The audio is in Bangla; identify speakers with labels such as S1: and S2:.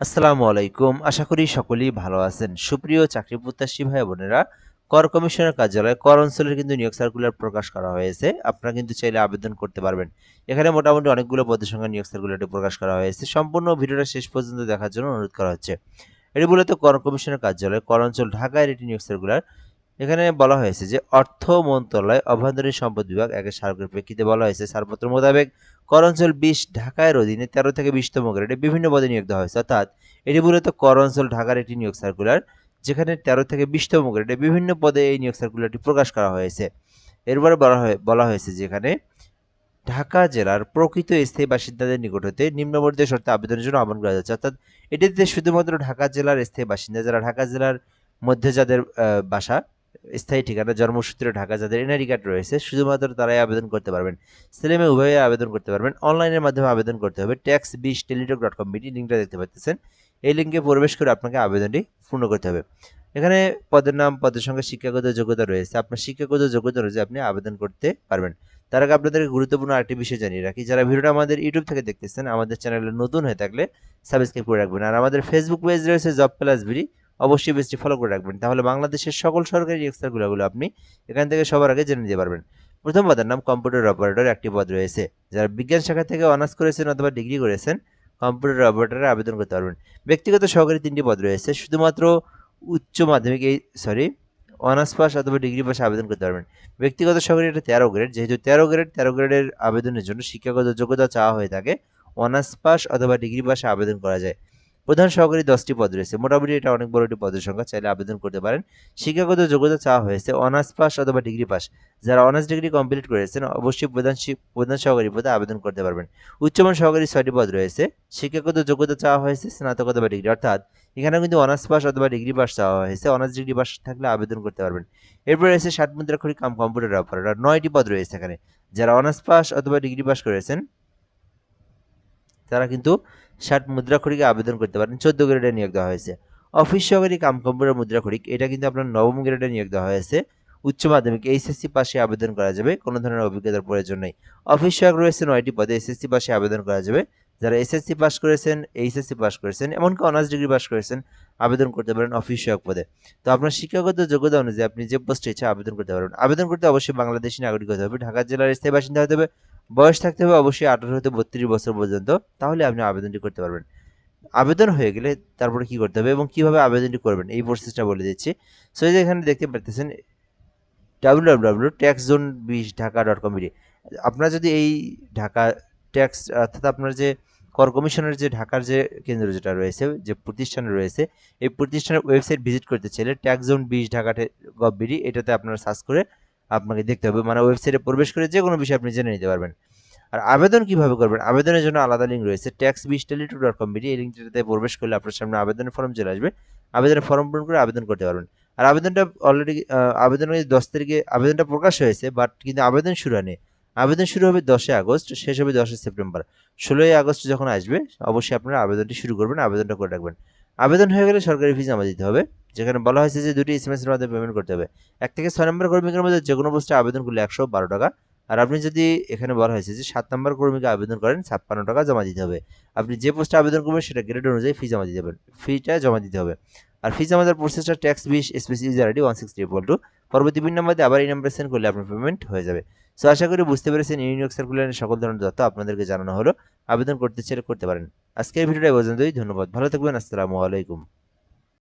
S1: আসসালামু আলাইকুম। আশা করি সকলেই ভালো আছেন। সুপ্রিয় চাকরি প্রত্যাশী ভাই বোনেরা, কর কমিশনের কার্যালয়ে কর অঞ্চলের কিন্তু নিয়োগ সার্কুলার প্রকাশ করা হয়েছে। আপনারা কিন্তু চাইলে আবেদন করতে পারবেন। এখানে মোটামুটি অনেকগুলো পদের সংখ্যা নিয়োগ সার্কুলারটি প্রকাশ করা হয়েছে। সম্পূর্ণ ভিডিওটা শেষ পর্যন্ত দেখার জন্য অনুরোধ করা হচ্ছে। এটি মূলত কর কমিশনের কার্যালয় কর অঞ্চল ঢাকায় এটি নিয়োগ সার্কুলার। এখানে বলা হয়েছে যে অর্থ মন্ত্রণালয় অভ্যন্তরীণ সম্পদ বিভাগ একের স্মারকের প্রেক্ষিতে বলা হয়েছে ছাড়পত্র মোতাবেক কর অঞ্চল ২০ ঢাকার অধীনে ১৩ থেকে ২০তম গ্রেডে বিভিন্ন পদে নিয়োগ দেওয়া হয়েছে। অর্থাৎ এটি মূলত কর অঞ্চল ঢাকার একটি নিয়োগ সার্কুলার, যেখানে ১৩ থেকে ২০তম গ্রেডে বিভিন্ন পদে এই নিয়োগ সার্কুলারটি প্রকাশ করা হয়েছে। এরপরে বলা হয়েছে যে এখানে ঢাকা জেলার প্রকৃত স্থায়ী বাসিন্দাদের নিকট হতে নিম্নবর্ণিত শর্তে আবেদনের জন্য আহ্বান করা যাচ্ছে। অর্থাৎ এটিতে শুধুমাত্র ঢাকা জেলার স্থায়ী বাসিন্দা, যারা ঢাকা জেলার মধ্যে যাদের বাসা, স্থায়ী ঠিকানা, জন্মসূত্রে ঢাকা, যাদের এনআইডি কার্ড রয়েছে, শুধুমাত্র তারাই আবেদন করতে পারবেন। ছেলেমেয়ে উভয়ে আবেদন করতে পারবেন। অনলাইনের মাধ্যমে আবেদন করতে হবে। tax20teletalk.com লিঙ্কটা দেখতে পাচ্ছেন। এই লিঙ্কে প্রবেশ করে আপনাকে আবেদনটি পূর্ণ করতে হবে। এখানে পদের নাম, পদের সঙ্গে শিক্ষাগত যোগ্যতা রয়েছে। আপনার শিক্ষাগত যোগ্যতা অনুযায়ী আপনি আবেদন করতে পারবেন। তার আগে আপনাদেরকে গুরুত্বপূর্ণ আরেকটি বিষয় জানিয়ে রাখি, যারা ভিডিওটা আমাদের ইউটিউব থেকে দেখতেছেন, আমাদের চ্যানেলে নতুন হয়ে থাকলে সাবস্ক্রাইব করে রাখবেন। আর আমাদের ফেসবুক পেজ রয়েছে জব প্লাস বিডি, অবশ্যই পেজটি ফলো করে রাখবেন। তাহলে বাংলাদেশের সকল সরকারি সার্কুলারগুলো আপনি এখান থেকে সবার আগে জেনে নিতে পারবেন। প্রথম পদের নাম কম্পিউটার অপারেটর, একটি পদ রয়েছে। যারা বিজ্ঞান শাখা থেকে অনার্স করেছেন অথবা ডিগ্রি করেছেন, কম্পিউটার অপারেটরে আবেদন করতে পারবেন। ব্যক্তিগত সহকারী 3টি পদ রয়েছে। শুধুমাত্র উচ্চ মাধ্যমিক অনার্স পাস অথবা ডিগ্রি পাশে আবেদন করতে পারবেন। ব্যক্তিগত সহকারী এটা 13 গ্রেড, যেহেতু 13 গ্রেডের আবেদনের জন্য শিক্ষাগত যোগ্যতা চাওয়া হয়ে থাকে, অনার্স পাস অথবা ডিগ্রি পাশে আবেদন করা যায়। প্রধান সহকারী 10টি পদ রয়েছে। মোটামুটি এটা অনেক বড় একটি পদের সংখ্যা, চাইলে আবেদন করতে পারেন। শিক্ষাগত যোগ্যতা চাওয়া হয়েছে অনার্স পাস অথবা ডিগ্রি পাস। যারা অনার্স ডিগ্রি কমপ্লিট করেছেন অবশ্যই প্রধান সহকারী পদে আবেদন করতে পারবেন। উচ্চমান সহকারী 6টি পদ রয়েছে। শিক্ষাগত যোগ্যতা চাওয়া হয়েছে স্নাতক অথবা ডিগ্রি, অর্থাৎ এখানে কিন্তু অনার্স পাস অথবা ডিগ্রি পাস চাওয়া হয়েছে। অনার্স ডিগ্রি পাস থাকলে আবেদন করতে পারবেন। এরপর রয়েছে 60 মুদ্রাক্ষরিক কাম কম্পিউটার অপারেটর, 9টি পদ রয়েছে এখানে। যারা অনার্স পাস অথবা ডিগ্রি পাস করেছেন তারা কিন্তু 60 মুদ্রাক্ষরিকে আবেদন করতে পারেন। 14 গ্রেডে নিয়োগ দেওয়া হয়েছে। অফিস সহকারী কাম কম্পিউটার মুদ্রাক্ষরিক, এটা কিন্তু আপনার 9ম গ্রেডে নিয়োগ দেওয়া হয়েছে। উচ্চ মাধ্যমিক এইচএসসি পাশে আবেদন করা যাবে, কোনো ধরনের অভিজ্ঞতার প্রয়োজন নেই। অফিস সহায়ক রয়েছে 9টি পদে, এসএসসি পাশে আবেদন করা যাবে। যারা এসএসসি পাস করেছেন, এইচএসসি পাস করেছেন, এমনকি অনার্স ডিগ্রি পাস করেছেন, আবেদন করতে পারেন অফিস সহায়ক পদে। তো আপনার শিক্ষাগত যোগ্যতা অনুযায়ী আপনি যে পোস্টে ইচ্ছা আবেদন করতে পারবেন। আবেদন করতে অবশ্যই বাংলাদেশী নাগরিক হতে হবে, ঢাকা জেলার স্থায়ী বাসিন্দা হতে হবে, বয়স থাকতে হবে অবশ্যই 18 হতে 32 বছর পর্যন্ত, তাহলে আপনি আবেদনটি করতে পারবেন। আবেদন হয়ে গেলে তারপরে কি করতে হবে এবং কিভাবে আবেদনটি করবেন এই প্রসেসটা বলে দিচ্ছি। সো এই যে এখানে দেখতে পাচ্ছেন www.taxzone20dhaka.com, আপনারা যদি এই ঢাকা ট্যাক্স অর্থাৎ আপনার যে কর কমিশনের যে ঢাকার যে কেন্দ্র যেটা রয়েছে, যে প্রতিষ্ঠান রয়েছে, এই প্রতিষ্ঠানের ওয়েবসাইট ভিজিট করতে চাইলে taxzone20dhaka.gov.bd এটাতে আপনারা সার্চ করে আপনাকে দেখতে হবে, মানে ওয়েবসাইটে প্রবেশ করে যে কোনো বিষয় আপনি জেনে নিতে পারবেন। আর আবেদন কিভাবে করবেন, আবেদনের জন্য আলাদা লিঙ্ক রয়েছে tax20teletalk.com, এই লিঙ্কটিতে প্রবেশ করলে আপনার সামনে আবেদনের ফর্ম চলে আসবে। আবেদনের ফর্ম পূরণ করে আবেদন করতে পারবেন। আর আবেদনটা অলরেডি আবেদনের 10 তারিখে আবেদনটা প্রকাশ হয়েছে, বাট কিন্তু আবেদন শুরু হয়নি। আবেদন শুরু হবে 10 আগস্ট, শেষ হবে 10 সেপ্টেম্বর। 16 আগস্ট যখন আসবে অবশ্যই আপনারা আবেদনটি শুরু করবেন, আবেদনটা করে রাখবেন। আবেদন হয়ে গেলে সরকারি ফি জমা দিতে হবে, যেখানে বলা হয়েছে যে 2টি এসএমএস এর মাধ্যমে পেমেন্ট করতে হবে। 1 থেকে 6 নম্বর কর্মীদের মধ্যে যে কোনো পোস্টে আবেদন করলে 112 টাকা। আর আপনি যদি এখানে বলা হয়েছে যে 7 নম্বর কর্মীকে আবেদন করেন 56 টাকা জমা দিতে হবে। আপনি যে পোস্টে আবেদন করবেন সেটা গ্রেড অনুযায়ী ফি জমা দিতে হবে, ফিটা জমা দিতে হবে। আর ফি জমা দেওয়ার প্রসেসটা ট্যাক্স 20 স্পেস ইউজার আইডি 160 পরবর্তী পিন নাম্বার দিয়ে আবার এই নাম্বারে সেন্ড করলে আপনার পেমেন্ট হয়ে যাবে। সো আশা করি বুঝতে পেরেছেন এই নিয়োগ সার্কুলারের সকল ধরনের তথ্য আপনাদেরকে জানানো হলো। আবেদন করতে চাইলে করতে পারেন। আজকের ভিডিওটা এই পর্যন্তই। ধন্যবাদ, ভালো থাকবেন। আসসালামু আলাইকুম।